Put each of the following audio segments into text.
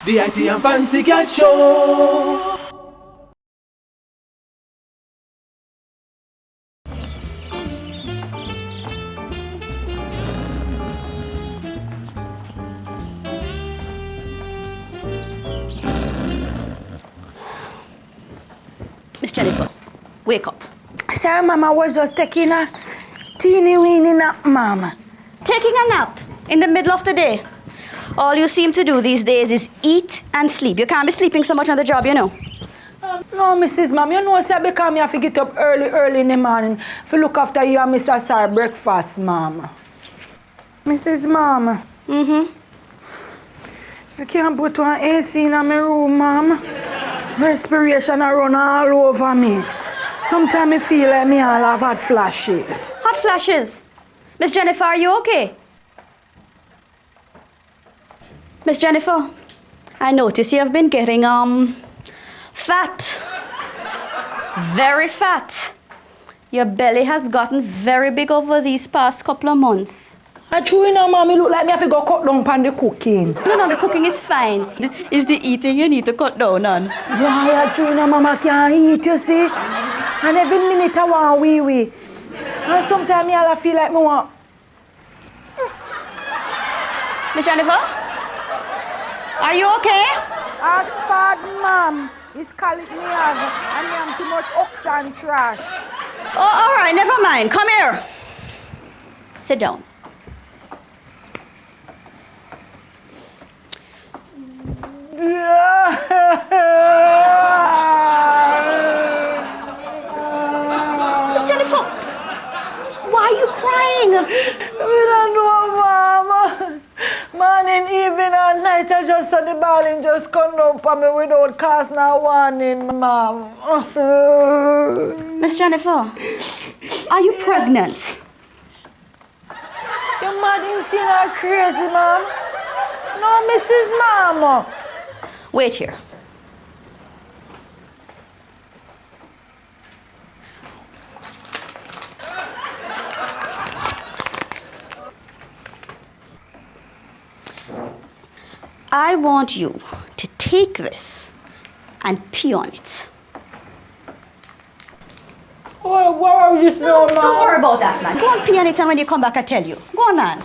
The IT and Fancy Cat Show. Miss Jennifer, wake up. Sorry, Mama, I was just taking a teeny-weeny nap, Mama. Taking a nap in the middle of the day. All you seem to do these days is eat and sleep. You can't be sleeping so much on the job, you know. No, Mrs. Mom, you know, sir, because I have to get up early in the morning to look after you and Mr. Sir breakfast, Mama. Mrs. Mom. Mm-hmm. You can't put one AC in my room, Mom. Respiration run all over me. Sometimes I feel like me all have hot flashes. Hot flashes. Miss Jennifer, are you okay? Miss Jennifer, I notice you have been getting, fat. Very fat. Your belly has gotten very big over these past couple of months. I true, you know, Mom, it look like me have to go cut down on the cooking. No, the cooking is fine. It's the eating you need to cut down on. Why, I true, you know, Mama can't eat, you see? And every minute I want wee. And sometimes I feel like me want... Miss Jennifer? Are you okay? Ask pardon, Mom. It's colic me have, and me have too much ox and trash. Oh, all right, never mind. Come here. Sit down. Miss Jennifer, why are you crying? We don't know, Mama. Morning, evening, and night, I just saw the balling just come up on me without cause no warning, Mom. Miss Jennifer, are you pregnant? You mad insane or crazy, Mom? No, Mrs. Mama. Wait here. I want you to take this and pee on it. Oh, what are you No, Mom? don't worry about that, man. Go and pee on it, and when you come back, I tell you. Go on, man.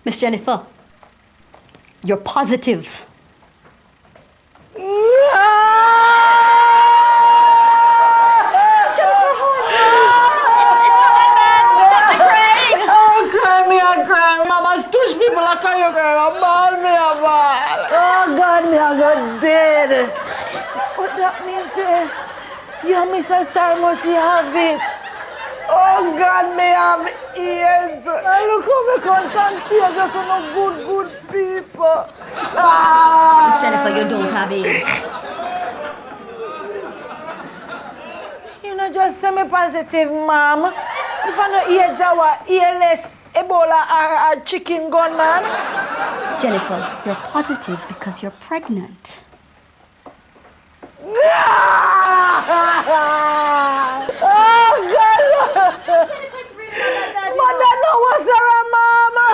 Miss Jennifer, you're positive. Oh, God, me I got dead. What that means, you and Mr. Sir must have it. Oh, God, me have AIDS. And look how me can't contagious to no good people. Miss Jennifer, you don't have AIDS. You know, just say me positive, Mom. If I know AIDS, I want ALS, Ebola, or chicken gun, man. Jennifer, you're positive because you're pregnant. Oh, God! Jennifer's really not that bad, But that no was her, Mama.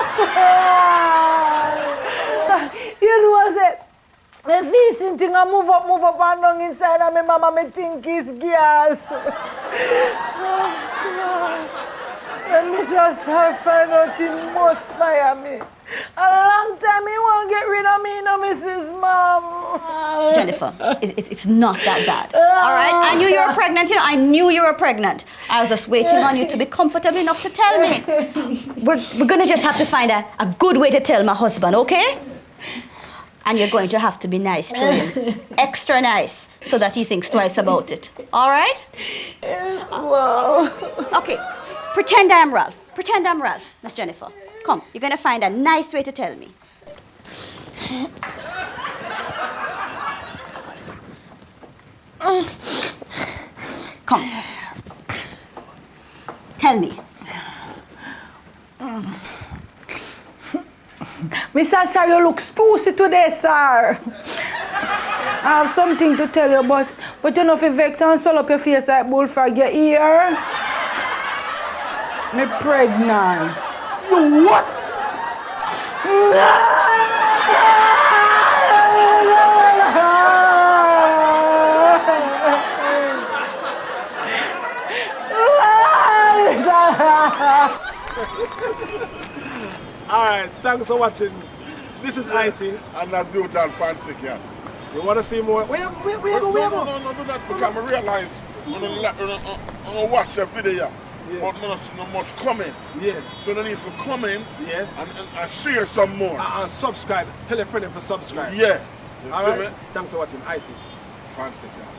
You know what? The feeling thing I move up and down inside of me, Mama, me think it's gas. Oh, gosh. When Mr. Sir find out he must fire me. A long time he won't get rid of me, no, Mrs. Mom. Jennifer, it's not that bad. All right? I knew you were pregnant. You know, I knew you were pregnant. I was just waiting on you to be comfortable enough to tell me. We're going to just have to find a good way to tell my husband, okay? And you're going to have to be nice to him. Extra nice, so that he thinks twice about it. All right? Yes, Mom. Okay. Pretend I'm Ralph. Pretend I'm Ralph, Miss Jennifer. Come, you're going to find a nice way to tell me. Come. Tell me. Mr. Sir, you look spooky today, sir. I have something to tell you, but you know if you vex and swell up your face like bullfrog, you hear? Me pregnant. You what? Alright, thanks for watching. This is IT. And that's the John Fancy Cat. You want to see more? Where you go? No, do that because I realize when I watch the video, but not see no much comment. Yes. So no need for comment. Yes. And share some more. And subscribe. Tell a friend to subscribe. Yeah. You see Alright? me? Thanks for watching IT. Fancy Cat.